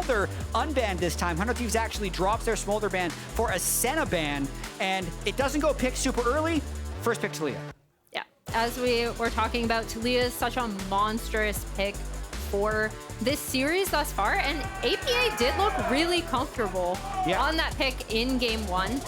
Smolder unbanned this time. 100 Thieves actually drops their Smolder ban for a Senna ban, and it doesn't go pick super early. First pick Taliyah. Yeah, as we were talking about, Taliyah is such a monstrous pick for this series thus far, and APA did look really comfortable on that pick in game 1.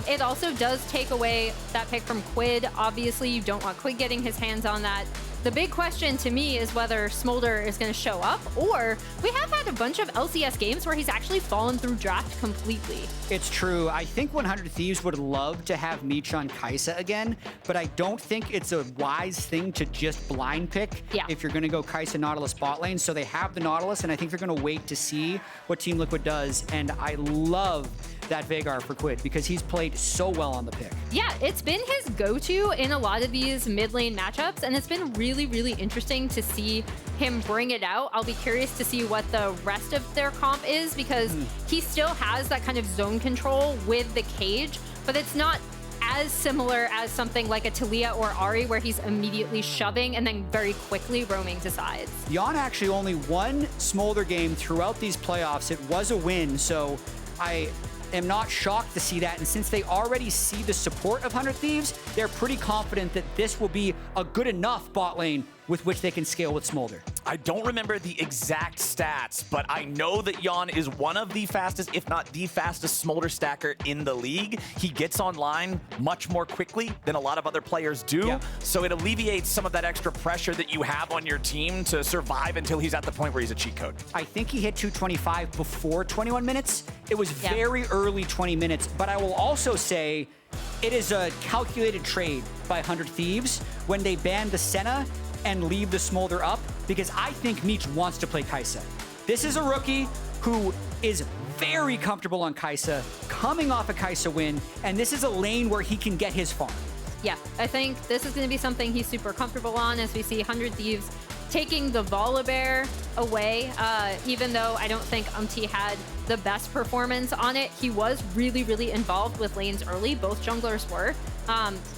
It also does take away that pick from Quid. Obviously, you don't want Quid getting his hands on that. The big question to me is whether Smolder is going to show up, or we have had a bunch of LCS games where he's actually fallen through draft completely. It's true. I think 100 Thieves would love to have Meech on Kaisa again, but I don't think it's a wise thing to just blind pick if you're going to go Kaisa Nautilus bot lane. So they have the Nautilus, and I think they're going to wait to see what Team Liquid does. And I love that Veigar for Quid because he's played so well on the pick. Yeah, it's been his go-to in a lot of these mid lane matchups, and it's been really, really interesting to see him bring it out. I'll be curious to see what the rest of their comp is, because he still has that kind of zone control with the cage, but it's not as similar as something like a Taliyah or Ahri, where he's immediately shoving and then very quickly roaming to sides. Yeon actually only one Smolder game throughout these playoffs. It was a win, so I am not shocked to see that. And since they already see the support of 100 Thieves, they're pretty confident that this will be a good enough bot lane with which they can scale with Smolder. I don't remember the exact stats, but I know that Yeon is one of the fastest, if not the fastest, Smolder stacker in the league. He gets online much more quickly than a lot of other players do, so it alleviates some of that extra pressure that you have on your team to survive until he's at the point where he's a cheat code. I think he hit 225 before 21 minutes. It was very early 20 minutes, but I will also say it is a calculated trade by 100 Thieves when they ban the Senna and leave the Smolder up, because I think Meech wants to play Kaisa. This is a rookie who is very comfortable on Kaisa, coming off a Kaisa win, and this is a lane where he can get his farm. Yeah, I think this is going to be something he's super comfortable on, as we see 100 Thieves taking the Volibear away. Even though I don't think Umti had the best performance on it, he was really, really involved with lanes early. Both junglers were.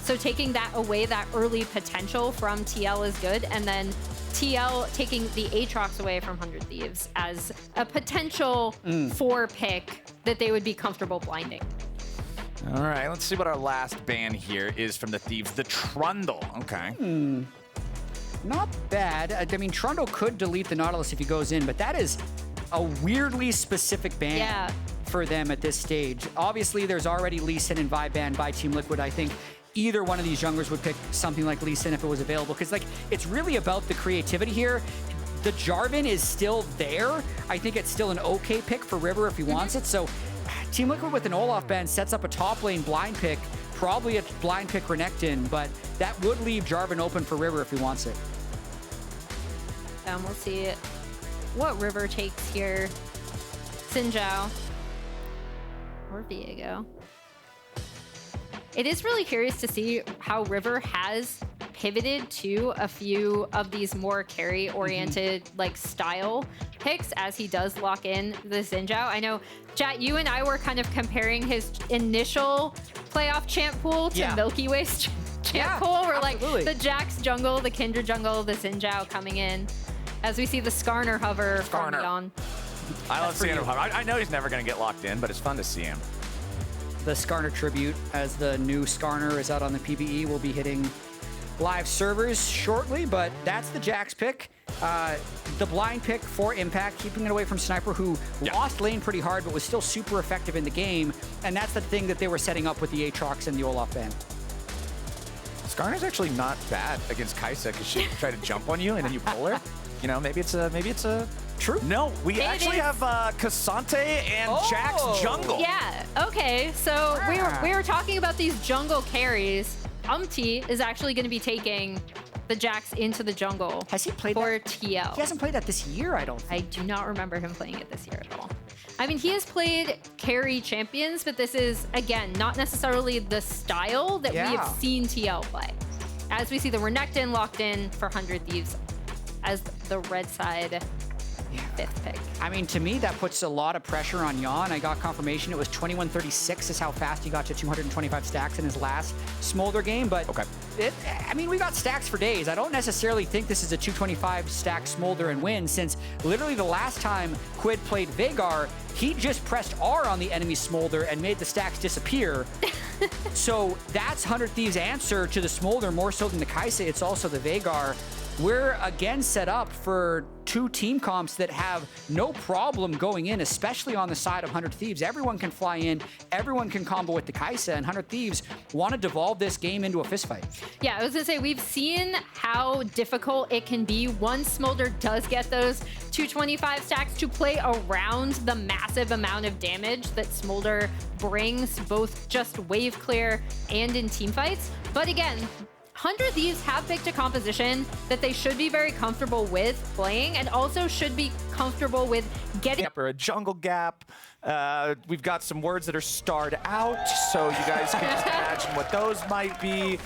So taking that away, that early potential from TL is good. And then TL taking the Aatrox away from 100 Thieves as a potential 4 pick that they would be comfortable blinding. All right, let's see what our last ban here is from the Thieves. The Trundle. Okay. Not bad. I mean, Trundle could delete the Nautilus if he goes in, but that is a weirdly specific ban for them at this stage. Obviously, there's already Lee Sin and Vi banned by Team Liquid. I think either one of these junglers would pick something like Lee Sin if it was available, because like it's really about the creativity here. The Jarvan is still there. I think it's still an okay pick for River if he wants it. So Team Liquid with an Olaf ban sets up a top lane blind pick, probably a blind pick Renekton, but that would leave Jarvan open for River if he wants it. We'll see what River takes here. Zhao or Viego. It is really curious to see how River has pivoted to a few of these more carry-oriented like style picks as he does lock in the Zhao. I know, Jatt, you and I were kind of comparing his initial playoff champ pool to Milky Way's champ pool. We're like the Jax jungle, the Kindred jungle, the Zhao coming in. As we see the Skarner hover from Yeon. I love seeing him hover. I know he's never going to get locked in, but it's fun to see him. The Skarner tribute, as the new Skarner is out on the PvE, will be hitting live servers shortly, but that's the Jax pick. The blind pick for Impact, keeping it away from Sniper, who lost lane pretty hard, but was still super effective in the game. And that's the thing that they were setting up with the Aatrox and the Olaf ban. Skarner's actually not bad against Kaisa, because she tried to jump on you and then you pull her. You know, maybe it's a true. No, we actually have Ksante and Jax jungle. Yeah. Okay. So we were talking about these jungle carries. Umti is actually going to be taking the Jax into the jungle. Has he played for that? TL? He hasn't played that this year, I don't think. I do not remember him playing it this year at all. I mean, he has played carry champions, but this is, again, not necessarily the style that we have seen TL play. As we see the Renekton locked in for 100 Thieves as the red side 5th pick. I mean, to me, that puts a lot of pressure on Yeon. I got confirmation it was 21:36 is how fast he got to 225 stacks in his last Smolder game, but I mean, we got stacks for days. I don't necessarily think this is a 225 stack Smolder and win, since literally the last time Quid played Veigar, he just pressed R on the enemy Smolder and made the stacks disappear. So that's 100 Thieves' answer to the Smolder, more so than the Kaisa. It's also the Veigar. We're again set up for two team comps that have no problem going in, especially on the side of 100 Thieves. Everyone can fly in, everyone can combo with the Kaisa, and 100 Thieves want to devolve this game into a fistfight. Yeah, I was gonna say, we've seen how difficult it can be once Smolder does get those 225 stacks to play around the massive amount of damage that Smolder brings, both just wave clear and in team fights. But again, 100 Thieves have picked a composition that they should be very comfortable with playing, and also should be comfortable with getting. Or a jungle gap. We've got some words that are starred out, so you guys can just imagine what those might be.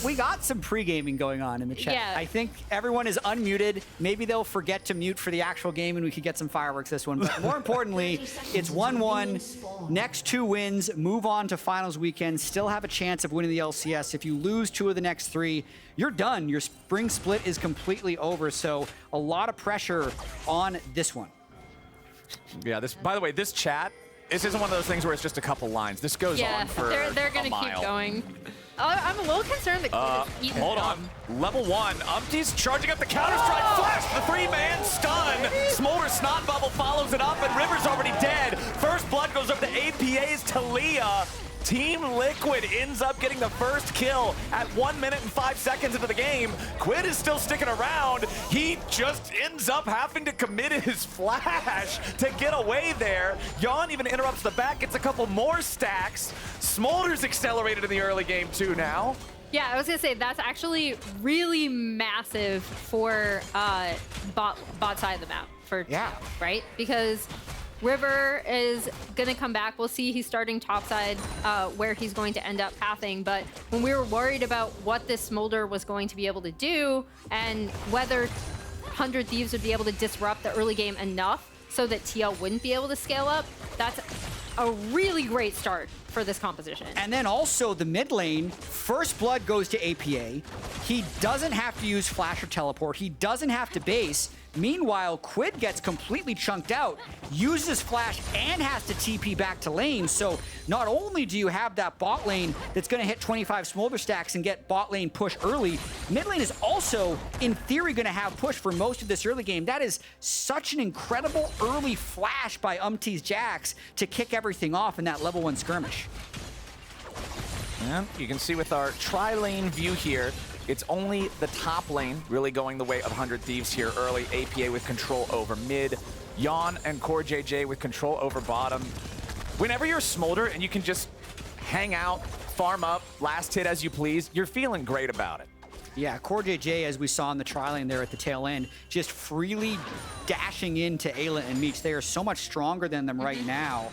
We got some pre-gaming going on in the chat. Yeah. I think everyone is unmuted. Maybe they'll forget to mute for the actual game and we could get some fireworks this one. But more importantly, it's 1-1. Next 2 wins, move on to finals weekend, still have a chance of winning the LCS. If you lose 2 of the next 3, you're done. Your spring split is completely over. So a lot of pressure on this one. Yeah, by the way, this chat, this isn't one of those things where it's just a couple lines. This goes on for they're gonna keep going. I'm a little concerned that Quid is eating hold on. Level 1, Umti's charging up the counter-strike flash, the 3-man stun. Smolder Snot Bubble follows it up, and River's already dead. First blood goes up to APA's Taliyah. Team Liquid ends up getting the first kill at 1 minute and 5 seconds into the game. Quid is still sticking around. He just ends up having to commit his flash to get away there. Yeon even interrupts the back, gets a couple more stacks. Smolder's accelerated in the early game too now. Yeah, I was gonna say that's actually really massive for bot side of the map for Zhao, right? Because River is gonna come back. We'll see he's starting topside where he's going to end up pathing. But when we were worried about what this Smolder was going to be able to do and whether 100 Thieves would be able to disrupt the early game enough so that TL wouldn't be able to scale up, that's a really great start for this composition. And then also the mid lane, first blood goes to APA. He doesn't have to use flash or teleport. He doesn't have to base. Meanwhile, Quid gets completely chunked out, uses flash, and has to TP back to lane. So not only do you have that bot lane that's going to hit 25 Smolder stacks and get bot lane push early, mid lane is also, in theory, going to have push for most of this early game. That is such an incredible early flash by Umti's Jax to kick everything off in that level 1 skirmish. And you can see with our tri-lane view here, it's only the top lane really going the way of 100 Thieves here early. APA with control over mid. Yeon and CoreJJ with control over bottom. Whenever you're Smolder and you can just hang out, farm up, last hit as you please, you're feeling great about it. Yeah, CoreJJ, as we saw in the tri-lane there at the tail end, just freely dashing into Eyla and Meech. They are so much stronger than them right now.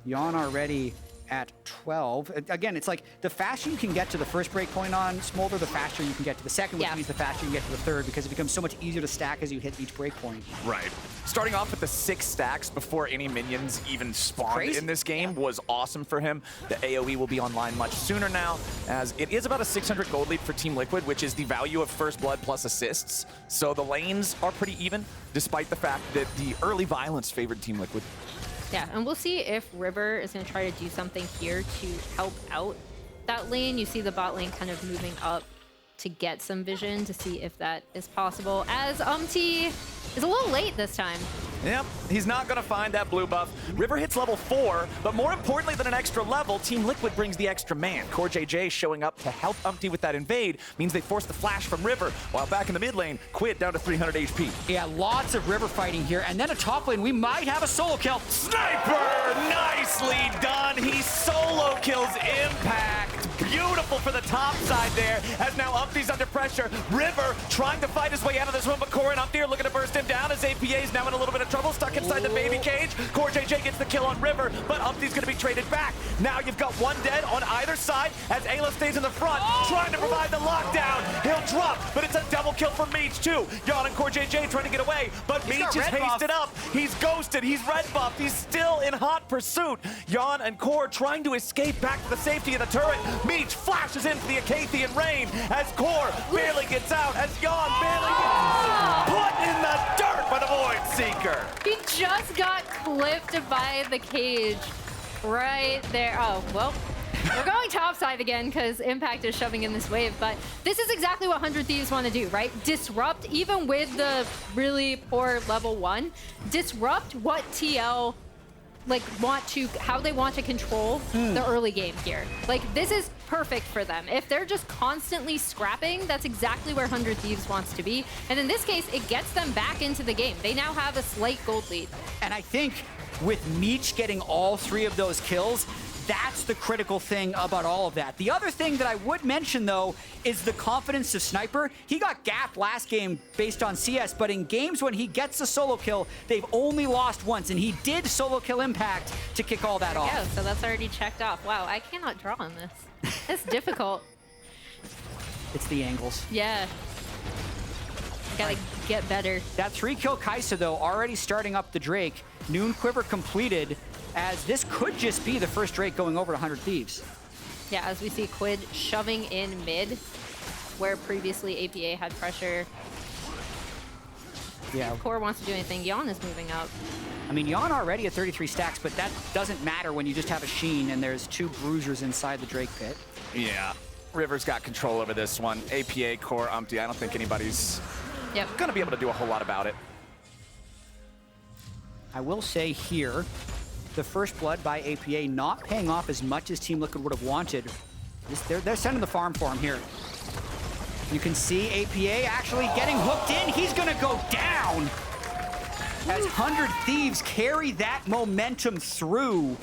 Yeon already at 12. Again, it's like the faster you can get to the first break point on Smolder, the faster you can get to the second, which means the faster you can get to the third, because it becomes so much easier to stack as you hit each break point. Right. Starting off with the 6 stacks before any minions even spawned in this game was awesome for him. The AoE will be online much sooner now, as it is about a 600 gold lead for Team Liquid, which is the value of first blood plus assists. So the lanes are pretty even, despite the fact that the early violence favored Team Liquid. Yeah, and we'll see if River is going to try to do something here to help out that lane. You see the bot lane kind of moving up to get some vision to see if that is possible, as Umti is a little late this time. Yep, he's not going to find that blue buff. River hits level 4, but more importantly than an extra level, Team Liquid brings the extra man. CoreJJ showing up to help Umti with that invade means they force the flash from River, while back in the mid lane, Quid down to 300 HP. Yeah, lots of River fighting here, and then a top lane, we might have a solo kill. Sniper! Nicely done! He solo kills Impact. Beautiful for the top side there, as now Umti's under pressure. River trying to fight his way out of this one, but Core and Umti are looking to burst him down, as APA is now in a little bit of trouble, stuck inside the baby cage. CoreJJ gets the kill on River, but Umti's going to be traded back. Now you've got one dead on either side, as Eyla stays in the front, trying to provide the lockdown. He'll drop, but it's a double kill for Meech too. Yeon and CoreJJ trying to get away, but Meech is hasted up. He's ghosted, he's red buffed, he's still in hot pursuit. Yeon and Core trying to escape back to the safety of the turret. Meech Meech flashes into the Acathian Rain as Core barely gets out, as Yeon barely gets put in the dirt by the Void Seeker. He just got clipped by the cage right there. Oh, well, we're going topside again because Impact is shoving in this wave, but this is exactly what 100 Thieves want to do, right? Disrupt, even with the really poor level 1, disrupt what TL how they want to control the early game here. Like, this is perfect for them. If they're just constantly scrapping, that's exactly where 100 Thieves wants to be. And in this case, it gets them back into the game. They now have a slight gold lead. And I think with Meech getting all 3 of those kills, that's the critical thing about all of that. The other thing that I would mention, though, is the confidence of Sniper. He got gapped last game based on CS, but in games when he gets a solo kill, they've only lost once, and he did solo kill Impact to kick all that off. Yeah, so that's already checked off. Wow, I cannot draw on this. It's difficult. It's the angles. Yeah. Gotta get better. That 3-kill Kaisa, though, already starting up the Drake. Noon Quiver completed, as this could just be the first Drake going over to 100 Thieves. Yeah, as we see Quid shoving in mid, where previously APA had pressure. Yeah. If Core wants to do anything, Yeon is moving up. I mean, Yeon already at 33 stacks, but that doesn't matter when you just have a Sheen and there's 2 bruisers inside the Drake pit. Yeah. River's got control over this one. APA, Core, Umti, I don't think anybody's gonna be able to do a whole lot about it. I will say here, the first blood by APA not paying off as much as Team Liquid would have wanted. They're sending the farm for him here. You can see APA actually getting hooked in. He's gonna go down as 100 Thieves carry that momentum through.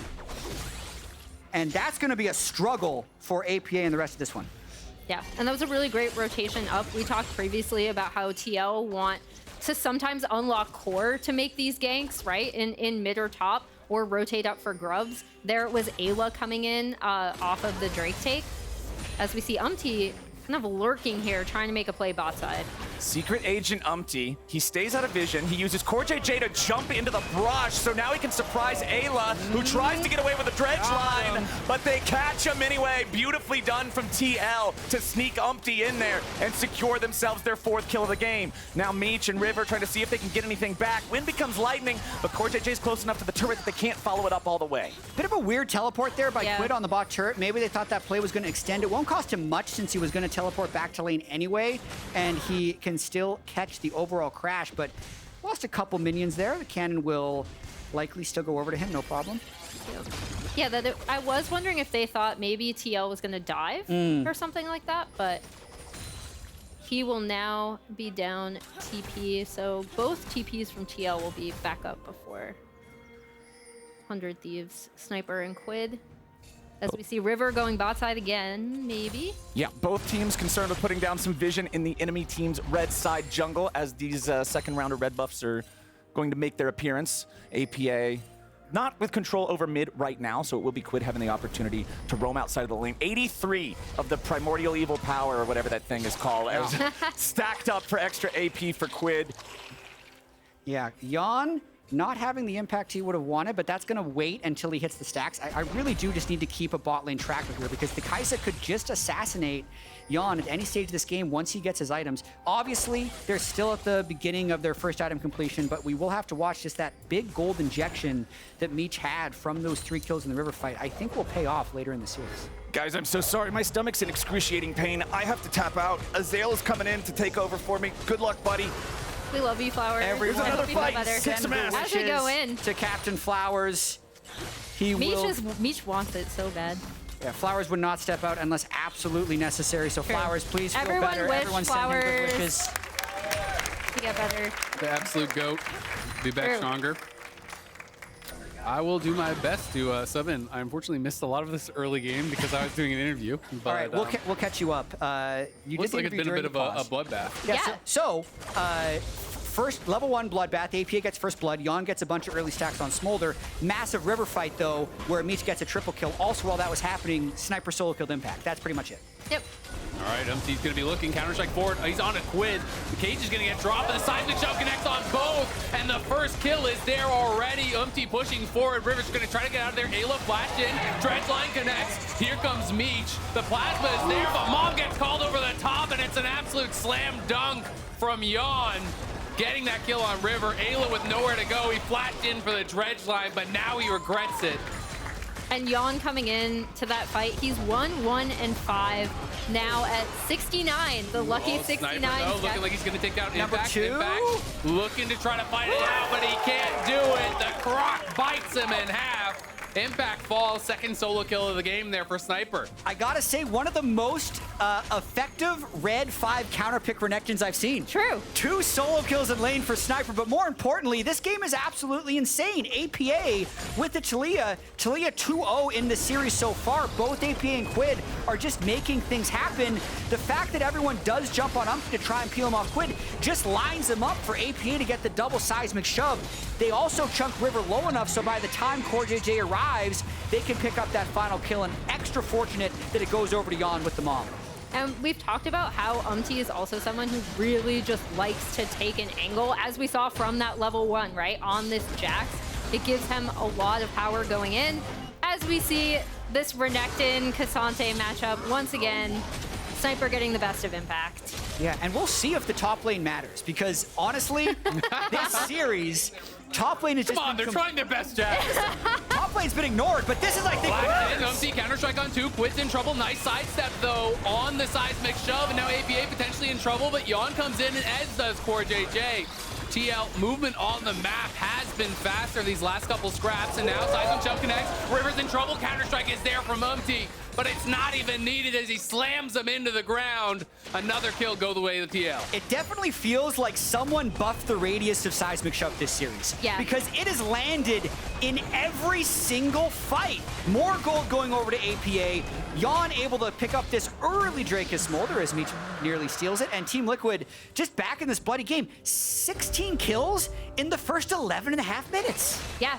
And that's gonna be a struggle for APA in the rest of this one. Yeah, and that was a really great rotation up. We talked previously about how TL want to sometimes unlock Core to make these ganks, right? In mid or top, or rotate up for grubs. There was Eyla coming in off of the Drake take. As we see Umti kind of lurking here, trying to make a play bot side. Secret Agent Umti, he stays out of vision. He uses CoreJJ to jump into the brush, so now he can surprise Eyla, who tries to get away with a dredge line, but they catch him anyway. Beautifully done from TL to sneak Umti in there and secure themselves their 4th kill of the game. Now Meech and River trying to see if they can get anything back. Wind becomes lightning, but CoreJJ is close enough to the turret that they can't follow it up all the way. Bit of a weird teleport there by Quid on the bot turret. Maybe they thought that play was going to extend. It won't cost him much since he was going to teleport back to lane anyway, and he can still catch the overall crash, but lost a couple minions there. The cannon will likely still go over to him, no problem. Yeah, I was wondering if they thought maybe TL was going to dive or something like that, but he will now be down TP, so both TPs from TL will be back up before 100 Thieves, Sniper, and Quid. As we see River going bot side again, maybe. Yeah, both teams concerned with putting down some vision in the enemy team's red side jungle as these second rounder red buffs are going to make their appearance. APA not with control over mid right now, so it will be Quid having the opportunity to roam outside of the lane. 83 of the primordial evil power, or whatever that thing is called, stacked up for extra AP for Quid. Yeah, Yeon not having the impact he would have wanted, but that's going to wait until he hits the stacks. I really do just need to keep a bot lane tracker here because the Kaisa could just assassinate Yeon at any stage of this game once he gets his items. Obviously, they're still at the beginning of their first item completion, but we will have to watch just that big gold injection that Meech had from those 3 kills in the river fight. I think will pay off later in the series. Guys, I'm so sorry. My stomach's in excruciating pain. I have to tap out. Azael is coming in to take over for me. Good luck, buddy. We love you, Flowers. Everyone, another fight. Send some ass. As we go in to Captain Flowers. Meech wants it so bad. Yeah, Flowers would not step out unless absolutely necessary. So True. Flowers, please feel Everyone better. wish Everyone send him good Flowers wishes. to get better. The absolute GOAT. Be back stronger. I will do my best to sub in. I unfortunately missed a lot of this early game because I was doing an interview. But, All right, we'll catch you up. You looks did like it's been a bit of a bloodbath. Yeah. So first level 1 bloodbath. APA gets first blood. Yeon gets a bunch of early stacks on Smolder. Massive river fight, though, where Meech gets a triple kill. Also, while that was happening, Sniper solo killed Impact. That's pretty much it. Yep. All right, Umti's going to be looking, Counter-Strike forward. He's on a Quid. The cage is going to get dropped, and the seismic shove connects on both, and the first kill is there already. Umti pushing forward. River's going to try to get out of there. Ayla flashed in. Dredgeline connects. Here comes Meech. The plasma is there, but Mom gets called over the top, and it's an absolute slam dunk from Yeon. Getting that kill on River. Ayla with nowhere to go. He flashed in for the Dredgeline, but now he regrets it. And Yeon coming in to that fight, he's 1-1-5 now at 69. The lucky 69. Sniper, though, looking like he's going to take out Impact. Number 2. Impact looking to try to fight it out, but he can't do it. The Croc bites him in half. Impact falls, second solo kill of the game there for Sniper. I gotta say, one of the most effective red 5 counter pick Renekton's I've seen. True. 2 solo kills in lane for Sniper, but more importantly, this game is absolutely insane. APA with the Taliyah 2-0 in the series so far. Both APA and Quid are just making things happen. The fact that everyone does jump on Umti to try and peel him off Quid just lines them up for APA to get the double seismic shove. They also chunk River low enough so by the time CoreJJ arrives, they can pick up that final kill, and extra fortunate that it goes over to Yeon with the Mom. And we've talked about how Umti is also someone who really just likes to take an angle, as we saw from that level 1, right, on this Jax. It gives him a lot of power going in. As we see this Renekton-Ksante matchup, once again, Sniper getting the best of Impact. Yeah, and we'll see if the top lane matters, because honestly, this series, top lane is just... Come on, they're trying their best, Jack. Top lane's been ignored, but this is like the worst. Umti Counter-Strike on 2, Quid's in trouble. Nice sidestep, though, on the seismic shove, and now APA potentially in trouble, but Yeon comes in, and as does CoreJJ. TL movement on the map has been faster these last couple scraps, and now seismic shove connects. River's in trouble. Counter-Strike is there from Umti, but it's not even needed as he slams them into the ground. Another kill go the way of the TL. It definitely feels like someone buffed the radius of seismic shove this series. Yeah. Because it has landed in every single fight. More gold going over to APA. Yeon able to pick up this early Drake as Smolder as Meech nearly steals it. And Team Liquid just back in this bloody game. 16 kills in the first 11 and a half minutes. Yeah.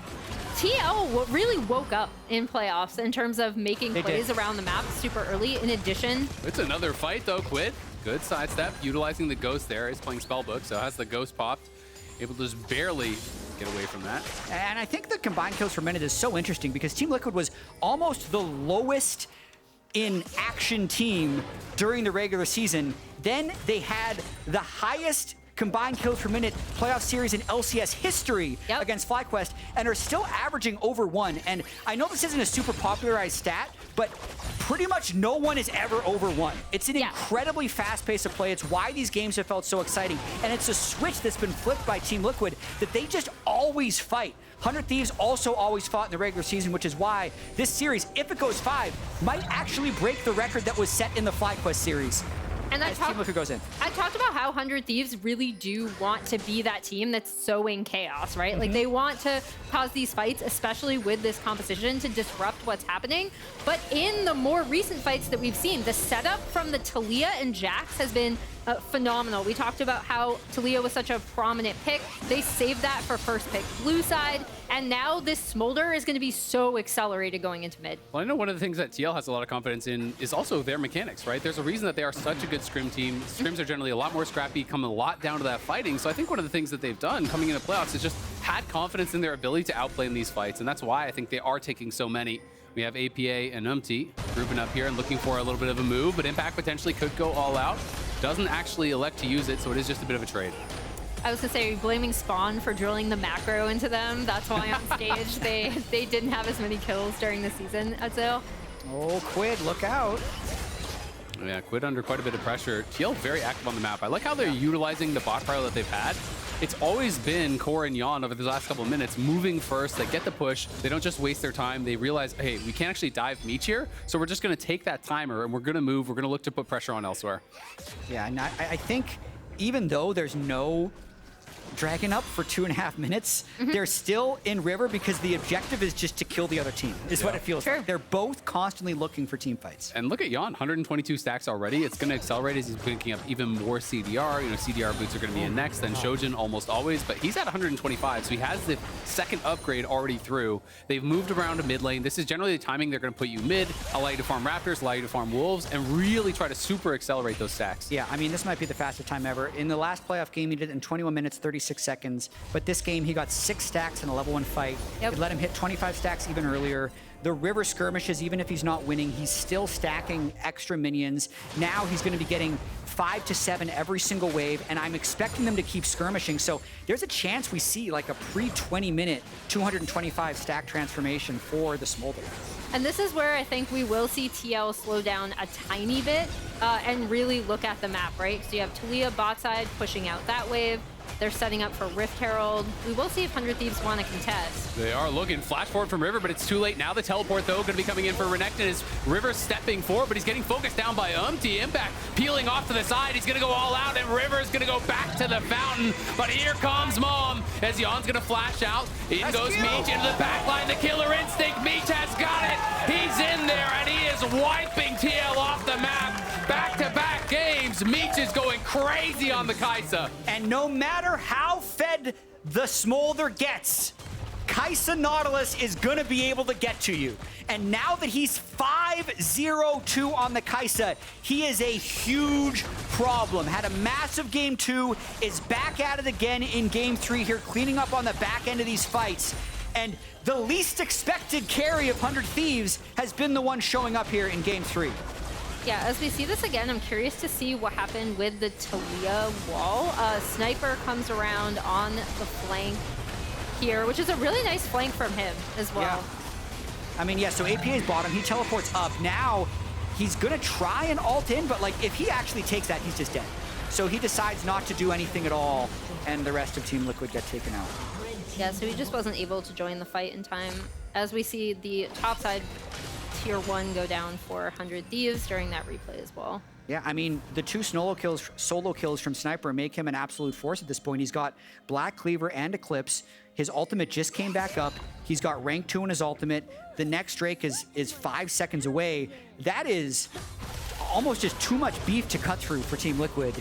TL really woke up in playoffs in terms of making plays around the map super early. In addition, it's another fight though. Quid, good sidestep, utilizing the ghost there. He's playing Spellbook, so has the ghost popped, able to just barely get away from that. And I think the combined kills per minute is so interesting because Team Liquid was almost the lowest in action team during the regular season. Then they had the highest combined kills per minute playoff series in LCS history against FlyQuest, and are still averaging over 1. And I know this isn't a super popularized stat, but pretty much no one is ever over 1. It's an incredibly fast pace of play. It's why these games have felt so exciting. And it's a switch that's been flipped by Team Liquid that they just always fight. 100 Thieves also always fought in the regular season, which is why this series, if it goes 5, might actually break the record that was set in the FlyQuest series. And Team Liquid goes in. I talked about how 100 Thieves really do want to be that team that's sowing chaos, right? Like they want to cause these fights, especially with this composition, to disrupt what's happening. But in the more recent fights that we've seen, the setup from the Taliyah and Jax has been phenomenal. We talked about how Taliyah was such a prominent pick. They saved that for first pick blue side, and now this Smolder is going to be so accelerated going into mid. Well, I know one of the things that TL has a lot of confidence in is also their mechanics, right? There's a reason that they are such a good scrim team. Scrims are generally a lot more scrappy, come a lot down to that fighting. So I think one of the things that they've done coming into playoffs is just had confidence in their ability to outplay in these fights, and that's why I think they are taking so many. We have APA and Umti grouping up here and looking for a little bit of a move, but Impact potentially could go all out. Doesn't actually elect to use it, so it is just a bit of a trade. I was gonna say, blaming Spawn for drilling the macro into them. That's why on stage they didn't have as many kills during the season, Azael. Oh, Quid, look out. Yeah, Quid under quite a bit of pressure. TL very active on the map. I like how they're utilizing the bot pile that they've had. It's always been Core and Yeon over the last couple of minutes moving first. They get the push. They don't just waste their time. They realize, hey, we can't actually dive Meech here, so we're just going to take that timer and we're going to move. We're going to look to put pressure on elsewhere. Yeah, and I think even though there's no dragging up for 2.5 minutes. They're still in river because the objective is just to kill the other team, is what it feels like. They're both constantly looking for team fights. And look at Yeon, 122 stacks already. It's going to accelerate as he's picking up even more CDR. You know, CDR boots are going to be in next, then Shojin almost always, but he's at 125, so he has the second upgrade already through. They've moved around to mid lane. This is generally the timing they're going to put you mid, allow you to farm Raptors, allow you to farm Wolves, and really try to super accelerate those stacks. Yeah, I mean, this might be the fastest time ever. In the last playoff game, he did it in 21 minutes, 36 seconds. But this game, he got 6 stacks in a level 1 fight. It let him hit 25 stacks even earlier. The river skirmishes, even if he's not winning, he's still stacking extra minions. Now he's going to be getting 5 to 7 every single wave, and I'm expecting them to keep skirmishing. So there's a chance we see like a pre-20 minute 225 stack transformation for the Smolder. And this is where I think we will see TL slow down a tiny bit and really look at the map, right? So you have Taliyah bot side pushing out that wave. They're setting up for Rift Herald. We will see if 100 Thieves want to contest. They are looking. Flash forward from River, but it's too late. Now the teleport, though, going to be coming in for Renekton as River stepping forward, but he's getting focused down by Umti. Impact peeling off to the side. He's going to go all out, and River's going to go back to the fountain. But here comes Mom as Yeon's going to flash out. In goes Meech into the back line. The killer instinct. Meech has got it. He's in there, and he is wiping TL off the map. Back-to-back games. Meech is going crazy on the Kaisa. And no matter how fed the Smolder gets, Kaisa Nautilus is going to be able to get to you. And now that he's 5-0-2 on the Kaisa, he is a huge problem. Had a massive game 2, is back at it again in game 3 here, cleaning up on the back end of these fights. And the least expected carry of 100 Thieves has been the one showing up here in game 3. Yeah, as we see this again, I'm curious to see what happened with the Taliyah wall. Sniper comes around on the flank here, which is a really nice flank from him as well. Yeah. I mean, yeah, so APA's bottom, he teleports up. Now, he's gonna try and ult in, but like, if he actually takes that, he's just dead. So he decides not to do anything at all, and the rest of Team Liquid get taken out. Yeah, so he just wasn't able to join the fight in time. As we see the top side tier 1 go down for 100 Thieves during that replay as well. Yeah, I mean, the 2 solo kills from Sniper make him an absolute force at this point. He's got Black Cleaver and Eclipse. His ultimate just came back up. He's got rank 2 in his ultimate. The next Drake is 5 seconds away. That is almost just too much beef to cut through for Team Liquid.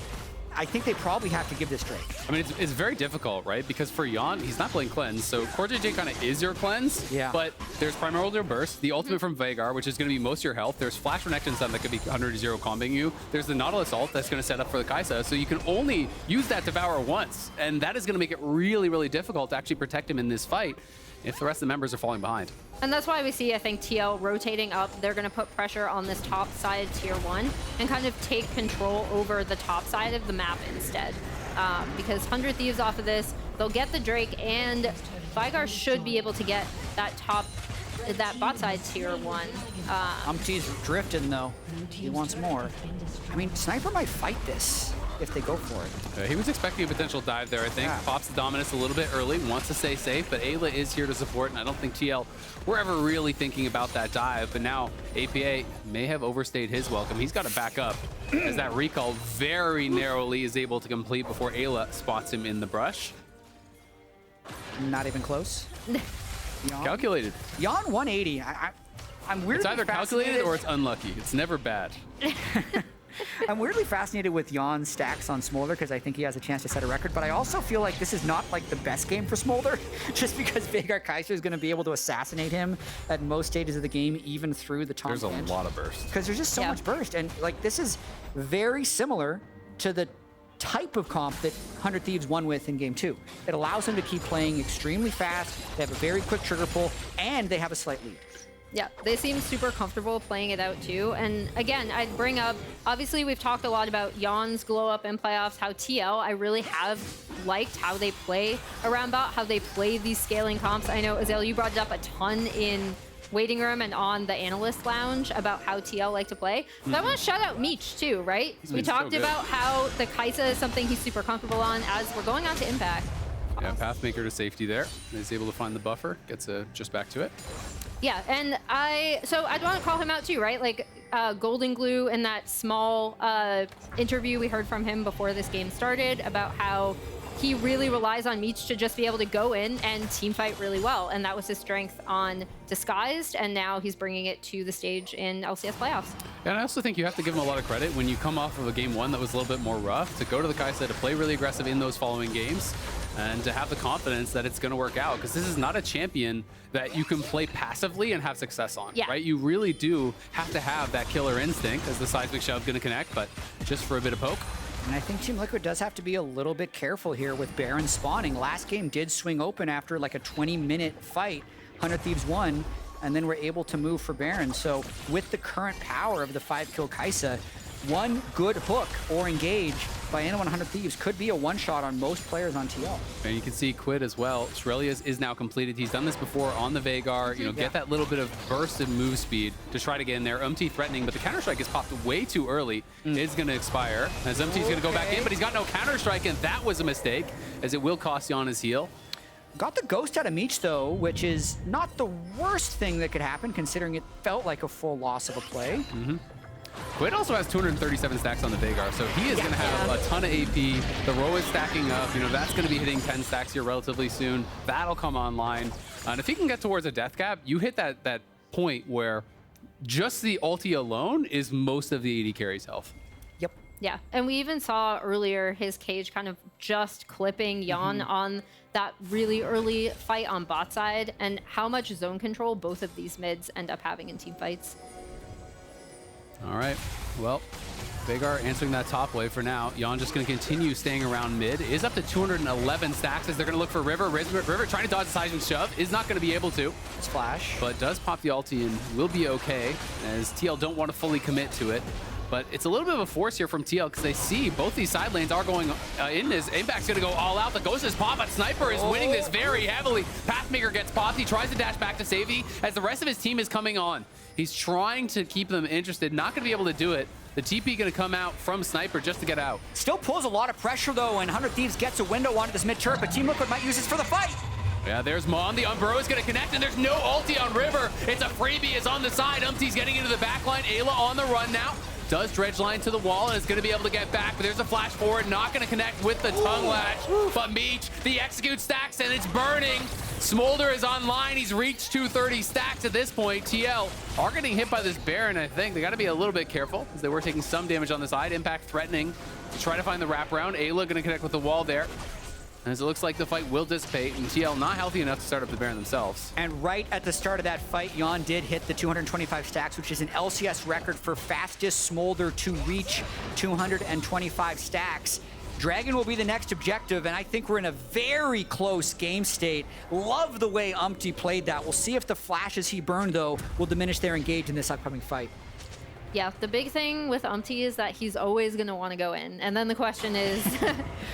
I think they probably have to give this Drake. I mean, it's very difficult, right? Because for Yeon, he's not playing cleanse, so CoreJJ kind of is your cleanse. Yeah. But there's Primordial Burst, the ultimate from Veigar, which is going to be most of your health. There's Flash Renekton stun that could be 100-0 combing you. There's the Nautilus ult that's going to set up for the Kaisa, so you can only use that Devour once, and that is going to make it really, really difficult to actually protect him in this fight if the rest of the members are falling behind. And that's why we see, I think, TL rotating up. They're going to put pressure on this top side tier 1 and kind of take control over the top side of the map instead. Because 100 Thieves off of this, they'll get the Drake, and Veigar should be able to get that bot side tier 1. Umti's drifting, though. He wants more. I mean, Sniper might fight this if they go for it. He was expecting a potential dive there, I think. Yeah. Pops the Dominus a little bit early, wants to stay safe, but Eyla is here to support, and I don't think TL were ever really thinking about that dive, but now APA may have overstayed his welcome. He's got to back up as that recall very narrowly is able to complete before Eyla spots him in the brush. Not even close. Yeon. Calculated. Yeon 180. I'm weirdly It's either calculated fascinated. or it's unlucky. It's never bad. I'm weirdly fascinated with Yeon's stacks on Smolder because I think he has a chance to set a record, but I also feel like this is not like the best game for Smolder just because Veigar Kaisa is going to be able to assassinate him at most stages of the game, even through the Tahm. There's a lot of burst. Because there's just so much burst, and like this is very similar to the type of comp that 100 Thieves won with in game 2. It allows them to keep playing extremely fast, they have a very quick trigger pull, and they have a slight lead. Yeah, they seem super comfortable playing it out too. And again, I'd bring up, obviously we've talked a lot about Yeon's glow up in playoffs, how TL, I really have liked how they play around bot, how they play these scaling comps. I know, Azael, you brought it up a ton in waiting room and on the analyst lounge about how TL like to play. So I want to shout out Meech too, right? We talked about how the Kaisa is something he's super comfortable on as we're going on to Impact. Yeah, Pathmaker to safety there. He's able to find the buffer, gets just back to it. Yeah, and so I'd want to call him out too, right? Like Golden Glue in that small interview we heard from him before this game started about how he really relies on Meech to just be able to go in and team fight really well. And that was his strength on Disguised, and now he's bringing it to the stage in LCS playoffs. And I also think you have to give him a lot of credit when you come off of a game 1 that was a little bit more rough, to go to the Kaisa, to play really aggressive in those following games, and to have the confidence that it's going to work out, because this is not a champion that you can play passively and have success on, right? You really do have to have that killer instinct as the seismic shove going to connect, but just for a bit of poke. And I think Team Liquid does have to be a little bit careful here with Baron spawning. Last game did swing open after like a 20-minute fight. 100 Thieves won, and then we're able to move for Baron. So with the current power of the 5-kill Kaisa, one good hook or engage by anyone 100 Thieves could be a one-shot on most players on TL. And you can see Quid as well. Shrelia is now completed. He's done this before on the Veigar. You know, get that little bit of burst and move speed to try to get in there. Umti threatening, but the Counter-Strike is popped way too early. It's going to expire as Umti's going to go back in, but he's got no Counter-Strike, and that was a mistake, as it will cost Yeon his heal. Got the ghost out of Meech, though, which is not the worst thing that could happen, considering it felt like a full loss of a play. Quid also has 237 stacks on the Veigar, so he is going to have a ton of AP. The Row is stacking up. You know, that's going to be hitting 10 stacks here relatively soon. That'll come online. And if he can get towards a death cap, you hit that point where just the ulti alone is most of the AD carry's health. Yep. Yeah, and we even saw earlier his cage kind of just clipping Yeon on that really early fight on bot side, and how much zone control both of these mids end up having in team fights. All right, well, Veigar answering that top wave for now. Yeon just going to continue staying around mid. Is up to 211 stacks as they're going to look for River. River trying to dodge the seismic shove. Is not going to be able to. Splash. But does pop the ulti and will be okay, as TL don't want to fully commit to it. But it's a little bit of a force here from TL, because they see both these side lanes are going in. His Impact's going to go all out. The Ghost is popped, but Sniper is winning this very heavily. Pathmaker gets popped. He tries to dash back to save E as the rest of his team is coming on. He's trying to keep them interested. Not going to be able to do it. The TP going to come out from Sniper just to get out. Still pulls a lot of pressure, though, and 100 Thieves gets a window onto this mid turret, but Team Liquid might use this for the fight. Yeah, there's Mon. The Umbro is going to connect, and there's no ulti on River. It's a freebie. It's on the side. Umti's getting into the back line. Eyla on the run now. Does dredge line to the wall and is going to be able to get back, but there's a flash forward, not going to connect with the tongue latch. But Meech, the execute stacks, and it's burning. Smolder is online. He's reached 230 stacks at this point. TL are getting hit by this Baron, I think. They got to be a little bit careful, as they were taking some damage on the side. Impact threatening to try to find the wraparound. Eyla going to connect with the wall there, as it looks like the fight will dissipate, and TL not healthy enough to start up the Baron themselves. And right at the start of that fight, Yeon did hit the 225 stacks, which is an LCS record for fastest Smolder to reach 225 stacks. Dragon will be the next objective, and I think we're in a very close game state. Love the way Umti played that. We'll see if the flashes he burned, though, will diminish their engage in this upcoming fight. Yeah, the big thing with Umti is that he's always going to want to go in. And then the question is,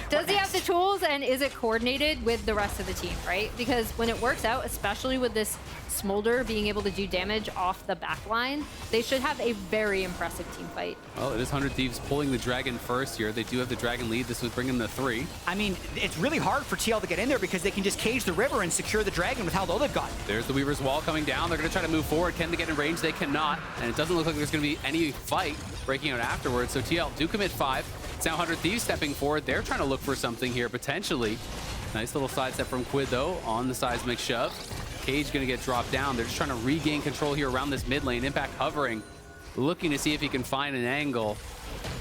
does he have the tools, and is it coordinated with the rest of the team, right? Because when it works out, especially with this Smolder being able to do damage off the back line, they should have a very impressive team fight. Well, it is 100 Thieves pulling the Dragon first here. They do have the Dragon lead. This would bring them to 3. I mean, it's really hard for TL to get in there because they can just cage the River and secure the Dragon with how low they've got. There's the Weaver's Wall coming down. They're going to try to move forward. Can they get in range? They cannot. And it doesn't look like there's going to be any fight breaking out afterwards. So TL do commit 5. It's now 100 Thieves stepping forward. They're trying to look for something here, potentially. Nice little sidestep from Quid, though, on the seismic shove. Cage going to get dropped down. They're just trying to regain control here around this mid lane. Impact hovering, looking to see if he can find an angle,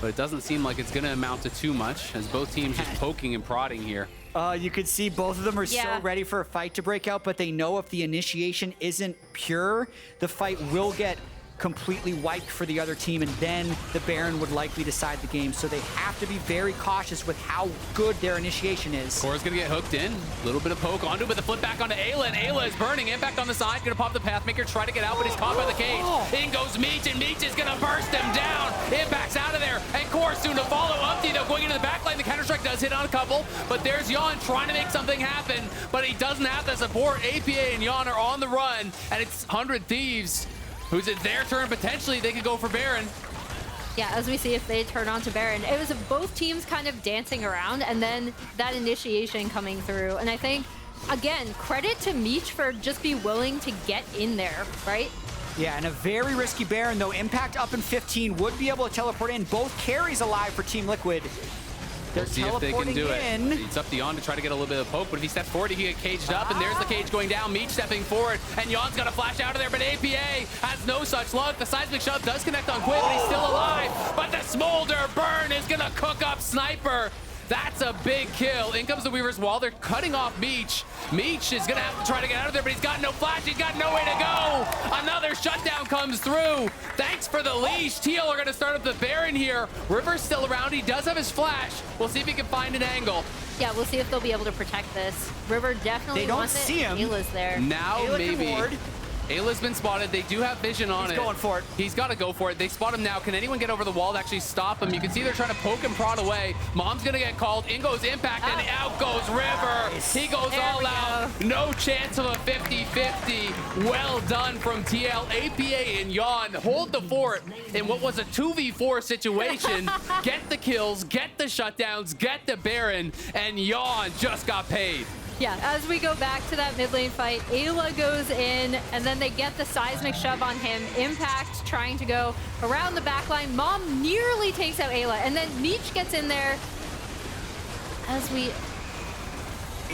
but it doesn't seem like it's going to amount to too much, as both teams just poking and prodding here. You could see both of them are so ready for a fight to break out, but they know if the initiation isn't pure, the fight will get completely wiped for the other team, and then the Baron would likely decide the game. So they have to be very cautious with how good their initiation is. Core's gonna get hooked in. A little bit of poke onto it, but the flip back onto Eyla, and Eyla is burning. Impact on the side, gonna pop the Pathmaker, try to get out, but he's caught by the cage. In goes Meech, and Meech is gonna burst him down. Impact's out of there, and Core soon to follow. Umti, though, going into the back line. The Counter-Strike does hit on a couple, but there's Yeon trying to make something happen, but he doesn't have the support. APA and Yeon are on the run, and it's 100 Thieves. Who's it their turn? Potentially, they could go for Baron. Yeah, as we see if they turn on to Baron. It was both teams kind of dancing around, and then that initiation coming through. And I think, again, credit to Meech for just be willing to get in there, right? Yeah, and a very risky Baron, though. Impact up in 15 would be able to teleport in. Both carries alive for Team Liquid. They're see if they can do teleporting it. in. It's up to Yeon to try to get a little bit of poke, but if he steps forward, he can get caged up, and there's the cage going down. Meech stepping forward, and Yeon's gonna flash out of there, but APA has no such luck. The seismic shove does connect on Quid, but he's still alive. But the Smolder burn is gonna cook up Sniper. That's a big kill. In comes the Weaver's Wall. They're cutting off Meech. Meech is going to have to try to get out of there, but he's got no flash. He's got no way to go. Another shutdown comes through. Thanks for the leash. TL are going to start up the Baron here. River's still around. He does have his flash. We'll see if he can find an angle. Yeah, we'll see if they'll be able to protect this. River definitely They don't wants see it. him. Ayla's there. Now Ayla maybe. can ward. Ayla's been spotted. They do have vision on it. He's going for it. He's got to go for it. They spot him now. Can anyone get over the wall to actually stop him? You can see they're trying to poke and prod away. Mom's going to get called. In goes Impact, and out goes River. Nice. He goes There all we out. go. No chance of a 50-50. Well done from TL. APA and Yeon hold the fort in what was a 2v4 situation. Get the kills, get the shutdowns, get the Baron, and Yeon just got paid. Yeah, as we go back to that mid lane fight, Eyla goes in, and then they get the seismic shove on him. Impact trying to go around the back line. Mom nearly takes out Ayla, and then Meech gets in there as we...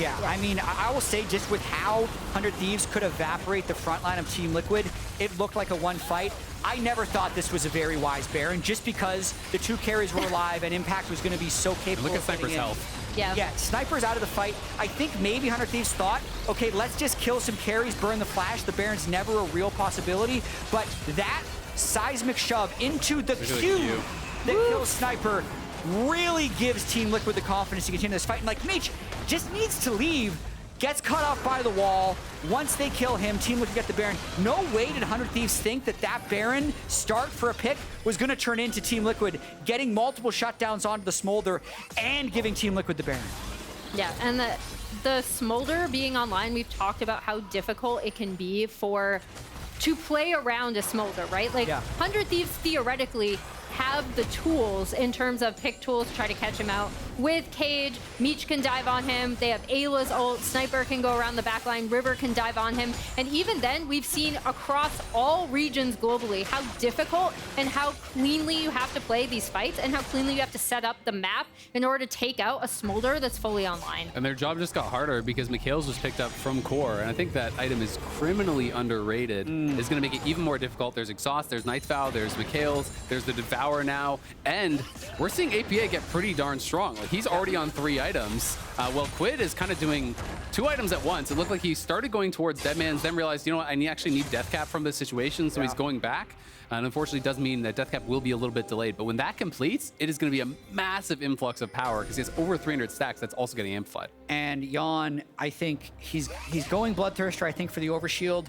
Yeah, I mean, I will say just with how 100 Thieves could evaporate the front line of Team Liquid, it looked like a one fight. I never thought this was a very wise Baron, just because the two carries were alive and Impact was going to be so capable Look at of getting Sniper's in. health. Yeah. Yeah, Sniper's out of the fight. I think maybe 100 Thieves thought, okay, let's just kill some carries, burn the flash. The Baron's never a real possibility. But that seismic shove into the Q that kills Sniper really gives Team Liquid the confidence to continue this fight. And like Meech just needs to leave, gets cut off by the wall. Once they kill him, Team Liquid get the Baron. No way did 100 Thieves think that that Baron start for a pick was going to turn into Team Liquid getting multiple shutdowns onto the Smolder and giving Team Liquid the Baron. Yeah, and the Smolder being online, we've talked about how difficult it can be to play around a Smolder, right? Like, 100 Thieves theoretically have the tools in terms of pick tools to try to catch him out. With Cage, Meech can dive on him. They have Ayla's ult. Sniper can go around the back line. River can dive on him. And even then, we've seen across all regions globally how difficult and how cleanly you have to play these fights and how cleanly you have to set up the map in order to take out a Smolder that's fully online. And their job just got harder because Mikhail's was picked up from Core, and I think that item is criminally underrated. It's going to make it even more difficult. There's Exhaust, there's Night's Vow, there's Mikhail's, there's the Devour now, and we're seeing APA get pretty darn strong. Like, he's already on 3 items. Well, Quid is kind of doing 2 items at once. It looked like he started going towards Deadman's, then realized, you know what, I actually need Death Cap from this situation, so he's going back. And unfortunately, it does mean that Death Cap will be a little bit delayed. But when that completes, it is going to be a massive influx of power because he has over 300 stacks that's also getting amplified. And Yeon, I think he's going Bloodthirster, I think, for the Overshield.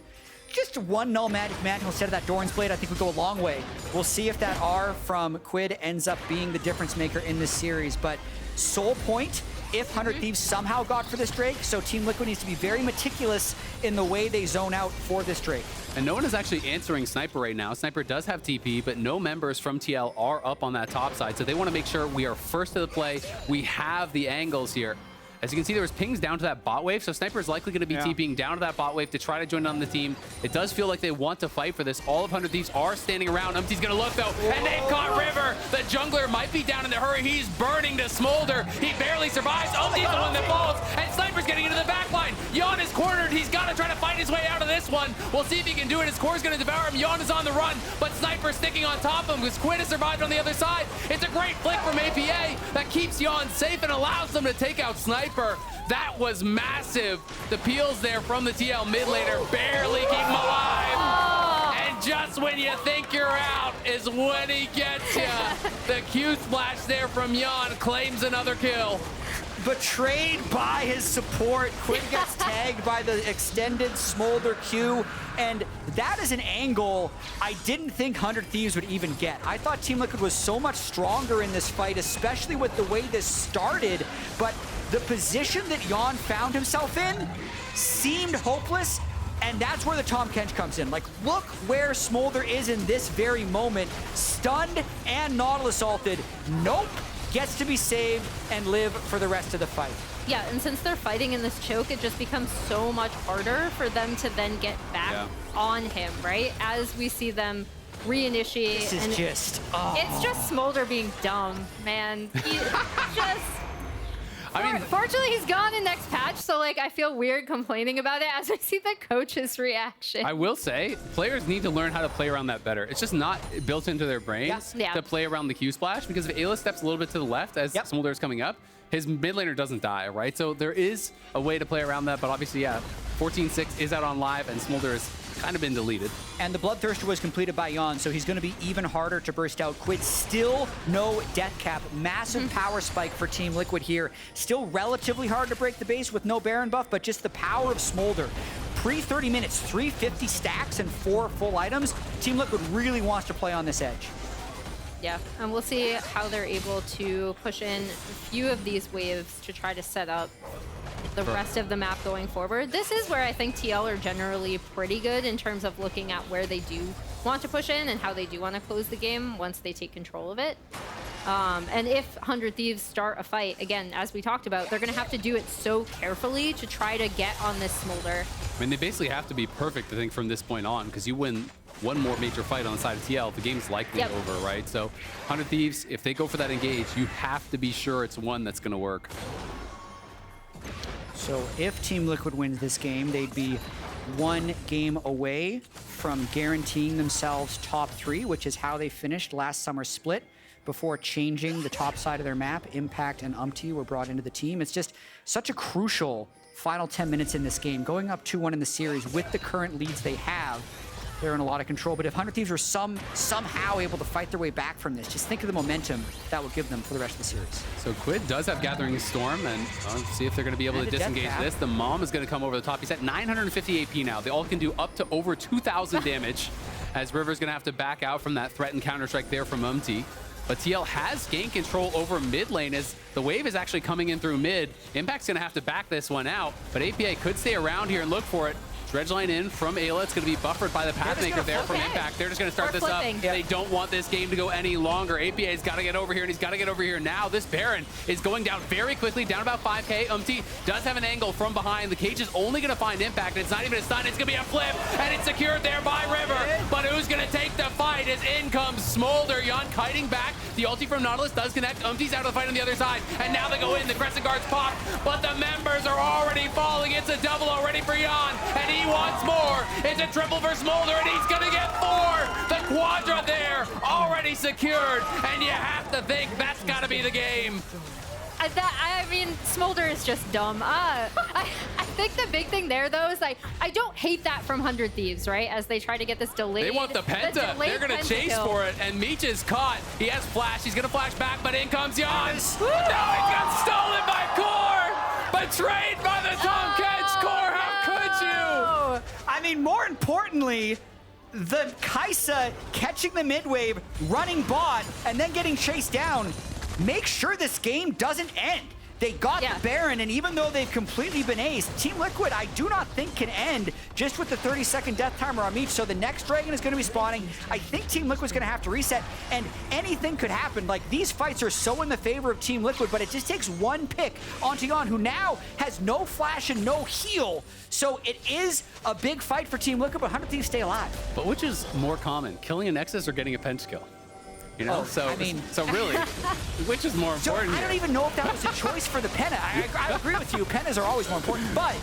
Just one null magic mantle instead of that Doran's Blade, I think would go a long way. We'll see if that R from Quid ends up being the difference maker in this series. But Soul Point, if 100 Thieves somehow got for this Drake, so Team Liquid needs to be very meticulous in the way they zone out for this Drake. And no one is actually answering Sniper right now. Sniper does have TP, but no members from TL are up on that top side. So they want to make sure we are first to the play. We have the angles here. As you can see, there was pings down to that bot wave, so Sniper is likely going to be TPing down to that bot wave to try to join on the team. It does feel like they want to fight for this. All of 100 Thieves are standing around. Umti's going to look, though, and they've caught River. The jungler might be down in a hurry. He's burning to Smolder. He barely survives. Umti's the one that falls, and Sniper's getting into the back line. Yeon is cornered. He's got to try to fight his way out of this one. We'll see if he can do it. His core's going to devour him. Yeon is on the run, but Sniper's sticking on top of him because Quid has survived on the other side. It's a great flick from APA that keeps Yeon safe and allows them to take out Sniper. That was massive. The peels there from the TL mid laner barely keep him alive. And just when you think you're out is when he gets you. The Q splash there from Yeon claims another kill. Betrayed by his support. Quid gets tagged by the extended Smolder Q, and that is an angle I didn't think 100 Thieves would even get. I thought Team Liquid was so much stronger in this fight, especially with the way this started, but the position that Yeon found himself in seemed hopeless, and that's where the Tahm Kench comes in. Like, look where Smolder is in this very moment. Stunned and Nautilus ulted. Nope. Gets to be saved and live for the rest of the fight. Yeah, and since they're fighting in this choke, it just becomes so much harder for them to then get back on him, right? As we see them reinitiate. This is just... It's just Smolder being dumb, man. He just... I mean, fortunately, he's gone in next patch, so like I feel weird complaining about it as I see the coach's reaction. I will say, players need to learn how to play around that better. It's just not built into their brains to play around the Q splash, because if Eyla steps a little bit to the left as Smolder is coming up, his mid laner doesn't die, right? So there is a way to play around that, but obviously, 14-6 is out on live, and Smolder has kind of been deleted. And the Bloodthirster was completed by Yeon, so he's going to be even harder to burst out. Quid still no death cap. Massive power spike for Team Liquid here. Still relatively hard to break the base with no Baron buff, but just the power of Smolder. Pre-30 minutes, 350 stacks and 4 full items. Team Liquid really wants to play on this edge. Yeah, and we'll see how they're able to push in a few of these waves to try to set up the rest of the map going forward. This is where I think TL are generally pretty good in terms of looking at where they do want to push in and how they do want to close the game once they take control of it. And if 100 Thieves start a fight, again, as we talked about, they're going to have to do it so carefully to try to get on this Smolder. I mean, they basically have to be perfect, I think, from this point on, because you win one more major fight on the side of TL, the game's likely over, right? So 100 Thieves, if they go for that engage, you have to be sure it's one that's going to work. So if Team Liquid wins this game, they'd be 1 game away from guaranteeing themselves top 3, which is how they finished last summer's split before changing the top side of their map. Impact and Umti were brought into the team. It's just such a crucial final 10 minutes in this game. Going up 2-1 in the series with the current leads they have, they're in a lot of control. But if 100 Thieves were somehow able to fight their way back from this, just think of the momentum that will give them for the rest of the series. So Quid does have Gathering Storm, and let's see if they're going to be able to disengage this. The Mom is going to come over the top. He's at 950 AP now. They all can do up to over 2,000 damage, as River's going to have to back out from that threat and counter-strike there from Umti. But TL has gained control over mid lane as the wave is actually coming in through mid. Impact's going to have to back this one out, but APA could stay around here and look for it. Dredge line in from Eyla. It's going to be buffered by the Pathmaker there from Impact. They're just going to start this up. They don't want this game to go any longer. APA's got to get over here, and he's got to get over here now. This Baron is going down very quickly, down about 5k. Umti does have an angle from behind. The cage is only going to find Impact, and it's not even a stun. It's going to be a flip, and it's secured there by River. But who's going to take the fight as in comes Smolder. Yeon kiting back. The ulti from Nautilus does connect. Umti's out of the fight on the other side, and now they go in. The Crescent Guards pop, but the members are already falling. It's a double already for Yeon, and he wants more. It's a triple for Smolder, and he's gonna get 4. The Quadra there, already secured, and you have to think that's gotta be the game. I mean, Smolder is just dumb. I think the big thing there, though, is like, I don't hate that from 100 Thieves, right? As they try to get this delayed. They want the Penta. They're going to chase for it, and Meech is caught. He has flash. He's going to flash back, but in comes Yeon. No, he got stolen by Core. Betrayed by the Tahm Kench. Core, how could you? I mean, more importantly, the Kaisa catching the mid wave, running bot, and then getting chased down. Make sure this game doesn't end. They got the Baron, and even though they've completely been aced, Team Liquid, I do not think can end just with the 30-second death timer on Meech. So the next Dragon is going to be spawning. I think Team Liquid's going to have to reset, and anything could happen. Like, these fights are so in the favor of Team Liquid, but it just takes one pick onto Yeon, who now has no flash and no heal. So it is a big fight for Team Liquid, but 100 Thieves stay alive. But which is more common, killing a Nexus or getting a Pench kill? You know, I mean, so really, which is more important? I don't even know if that was a choice for the Penna. I agree with you. Pennas are always more important. But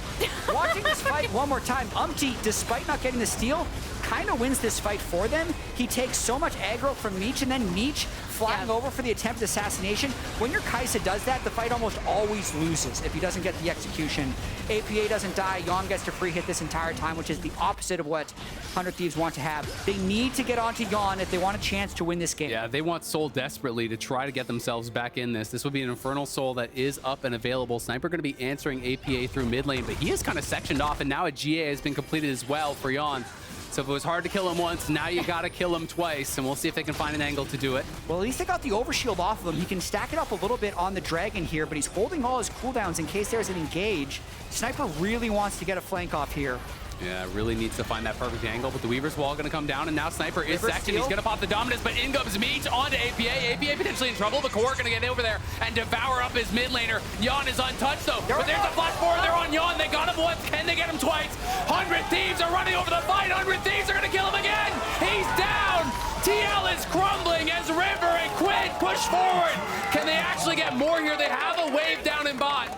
watching this fight one more time, Umti, despite not getting the steal, kind of wins this fight for them. He takes so much aggro from Meech, and then Meech flying over for the attempted assassination. When your Kaisa does that, the fight almost always loses if he doesn't get the execution. APA doesn't die. Yeon gets to free hit this entire time, which is the opposite of what 100 Thieves want to have. They need to get onto Yeon if they want a chance to win this game. Yeah, they want Soul desperately to try to get themselves back in this. This would be an Infernal Soul that is up and available. Sniper going to be answering APA through mid lane, but he is kind of sectioned off, and now a GA has been completed as well for Yeon. So if it was hard to kill him once, now you got to kill him twice, and we'll see if they can find an angle to do it. Well, at least they got the overshield off of him. He can stack it up a little bit on the Dragon here, but he's holding all his cooldowns in case there's an engage. Sniper really wants to get a flank off here. Yeah, really needs to find that perfect angle, but the Weaver's Wall going to come down, and now Sniper is sectioned. He's going to pop the Dominus, but in comes Meech onto APA. APA potentially in trouble, but Core going to get over there and devour up his mid laner. Yeon is untouched, though, but there's a flash forward there on Yeon. They got him once. Can they get him twice? 100 Thieves are running over the fight. 100 Thieves are going to kill him again. He's down. TL is crumbling as River and Quid push forward. Can they actually get more here? They have a wave down in bot.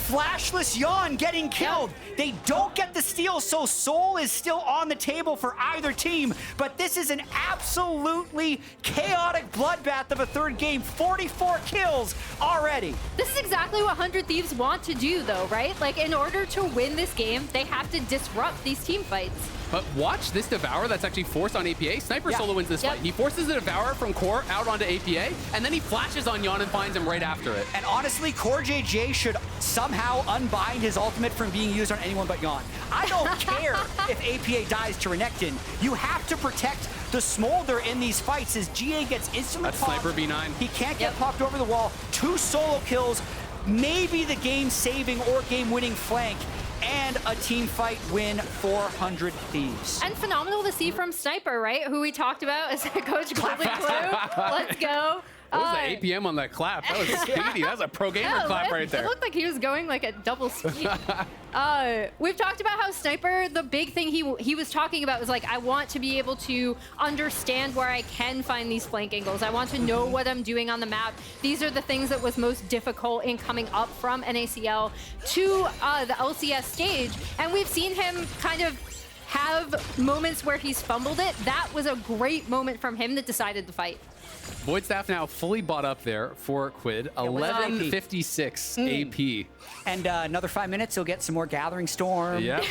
flashless Yeon getting killed. They don't get the steal, so Soul is still on the table for either team. But this is an absolutely chaotic bloodbath of a third game. 44 kills already. This is exactly what 100 Thieves want to do, though, right? Like, in order to win this game, they have to disrupt these team fights. But watch this Devour that's actually forced on APA. Sniper solo wins this fight. He forces the Devour from Core out onto APA, and then he flashes on Yeon and finds him right after it. And honestly, CoreJJ should somehow unbind his ultimate from being used on anyone but Yeon. I don't care if APA dies to Renekton. You have to protect the Smolder in these fights as GA gets instantly That's popped. Sniper V9. He can't get popped over the wall. 2 solo kills, maybe the game-saving or game-winning flank, and a team fight win for 100 Thieves. And phenomenal to see from Sniper, right? Who we talked about as Coach Golden Clue. Let's go. What was the APM on that clap? That was speedy. That was a pro gamer clap right there. It looked like he was going like at double speed. We've talked about how Sniper, the big thing he was talking about was like, I want to be able to understand where I can find these flank angles. I want to know what I'm doing on the map. These are the things that was most difficult in coming up from NACL to the LCS stage. And we've seen him kind of have moments where he's fumbled it. That was a great moment from him that decided the fight. Void Staff now fully bought up there for Quid. 1156 AP. And another 5 minutes, he'll get some more Gathering Storm. Yeah.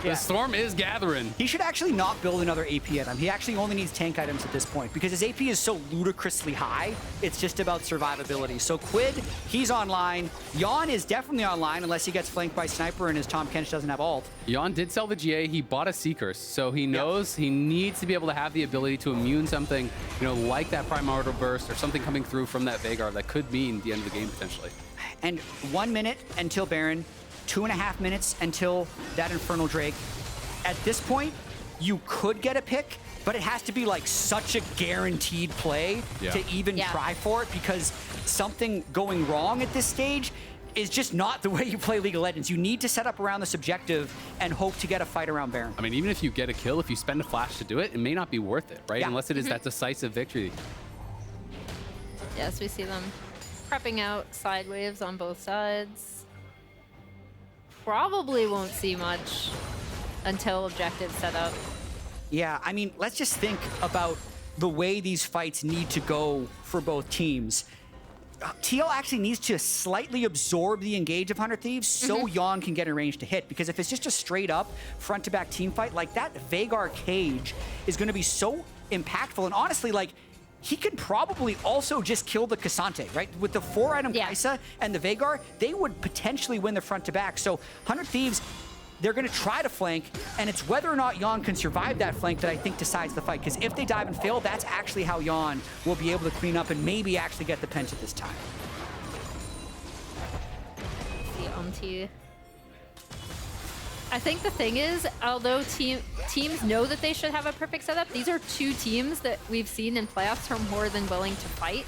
The storm is gathering. He should actually not build another AP item. He actually only needs tank items at this point because his AP is so ludicrously high. It's just about survivability. So Quid, he's online. Yeon is definitely online unless he gets flanked by Sniper and his Tahm Kench doesn't have ult. Yeon did sell the GA. He bought a Seekers, so he knows he needs to be able to have the ability to immune something, you know, like that Primordial Burst or something coming through from that Veigar that could mean the end of the game potentially. And 1 minute until Baron, 2.5 minutes until that Infernal Drake. At this point, you could get a pick, but it has to be like such a guaranteed play to even try for it because something going wrong at this stage is just not the way you play League of Legends. You need to set up around this objective and hope to get a fight around Baron. I mean, even if you get a kill, if you spend a flash to do it, it may not be worth it, right? Unless it is that decisive victory. Yes, we see them prepping out side waves on both sides. Probably won't see much until objective set up. Yeah, I mean, let's just think about the way these fights need to go for both teams. TL actually needs to slightly absorb the engage of 100 Thieves so Yeon can get in range to hit, because if it's just a straight up front-to-back team fight, like that Veigar cage is going to be so impactful. And honestly, like, he could probably also just kill the Ksante, right? With the 4-item Kaisa and the Veigar, they would potentially win the front-to-back. So 100 Thieves, they're going to try to flank, and it's whether or not Yeon can survive that flank that I think decides the fight. Because if they dive and fail, that's actually how Yeon will be able to clean up and maybe actually get the penta this time. The Umti. I think the thing is, although teams know that they should have a perfect setup, these are two teams that we've seen in playoffs are more than willing to fight.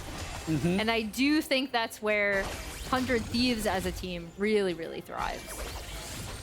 And I do think that's where 100 Thieves as a team really, really thrives.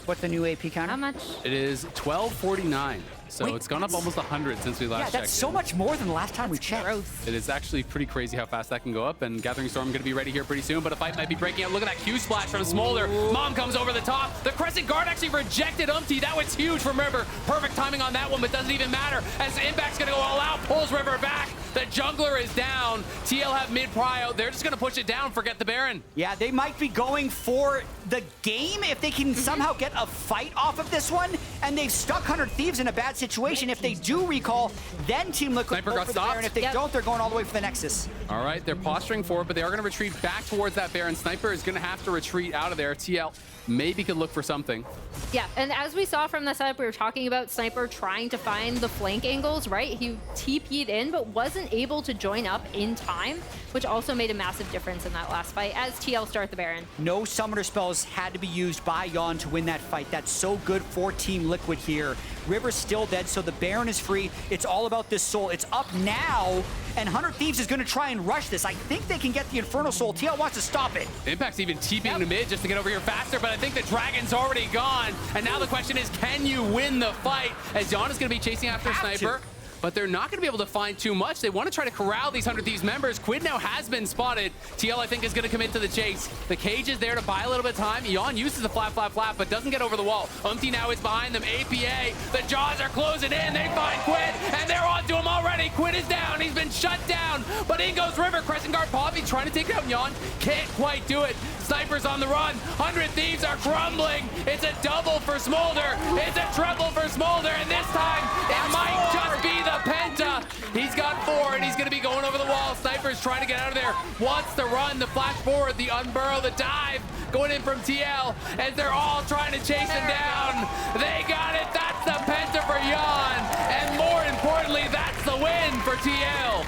What's the new AP counter? How much? It is 1249. So it's gone up almost 100 since we last checked. Yeah, that's so much more than the last time we checked. Gross. It is actually pretty crazy how fast that can go up, and Gathering Storm going to be ready here pretty soon, but a fight might be breaking out. Look at that Q splash from Smolder. Mom comes over the top. The Crescent Guard actually rejected Umti. That was huge from River. Perfect timing on that one, but doesn't even matter as Impact's going to go all out, pulls River back. The jungler is down. TL have mid-prio. They're just going to push it down, forget the Baron. Yeah, they might be going for the game if they can somehow get a fight off of this one, and they've stuck 100 Thieves in a bad situation. If they do recall, then Team Liquid Sniper go got for the Baron. stopped. If they don't, they're going all the way for the Nexus. All right, they're posturing forward, but they are going to retreat back towards that Baron. Sniper is going to have to retreat out of there. TL maybe could look for something. Yeah, and as we saw from the setup, we were talking about Sniper trying to find the flank angles, right? He TP'd in, but wasn't able to join up in time, which also made a massive difference in that last fight as TL start the Baron. No summoner spells had to be used by Yeon to win that fight. That's so good for Team Liquid here. River's still dead, so the Baron is free. It's all about this soul. It's up now, and 100 Thieves is going to try and rush this. I think they can get the Infernal Soul. TL wants to stop it. Impact's even TPing to mid just to get over here faster, but I think the Dragon's already gone. And now the question is, can you win the fight? As Yeon is going to be chasing after Sniper. but they're not going to be able to find too much. They want to try to corral these 100 Thieves members. Quid now has been spotted. TL, I think, is going to commit to the chase. The cage is there to buy a little bit of time. Yeon uses the flat, but doesn't get over the wall. Umti now is behind them. APA, the jaws are closing in. They find Quid, and they're onto him already. Quid is down. He's been shut down, but in goes River. Crescent Guard Poppy trying to take out Yeon. Can't quite do it. Snipers on the run. 100 Thieves are crumbling. It's a double for Smolder. It's a treble for Smolder, and this time it might just be the Penta. He's got 4, and he's going to be going over the wall. Snipers trying to get out of there. Wants to run, the flash forward, the unburrow, the dive. Going in from TL, as they're all trying to chase him down. They got it. That's the Penta for Yeon. And more importantly, that's the win for TL.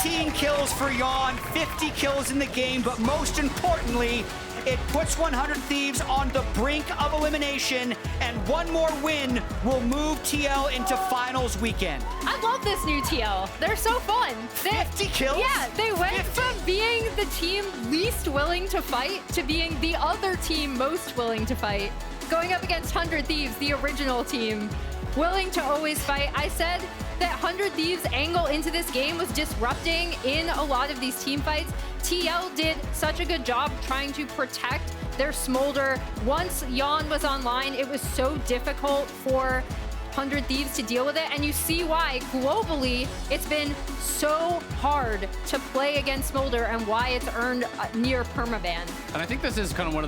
18 kills for Yeon, 50 kills in the game, but most importantly, it puts 100 Thieves on the brink of elimination, and one more win will move TL into finals weekend. I love this new TL. They're so fun. 50 kills? Yeah, they went 50? from being the team least willing to fight to being the other team most willing to fight. Going up against 100 Thieves, the original team, willing to always fight. I said that 100 Thieves' angle into this game was disrupting in a lot of these team fights. TL did such a good job trying to protect their Smolder. Once Yeon was online, it was so difficult for 100 Thieves to deal with it, and you see why globally it's been so hard to play against Smolder and why it's earned near permaban. And I think this is kind of one of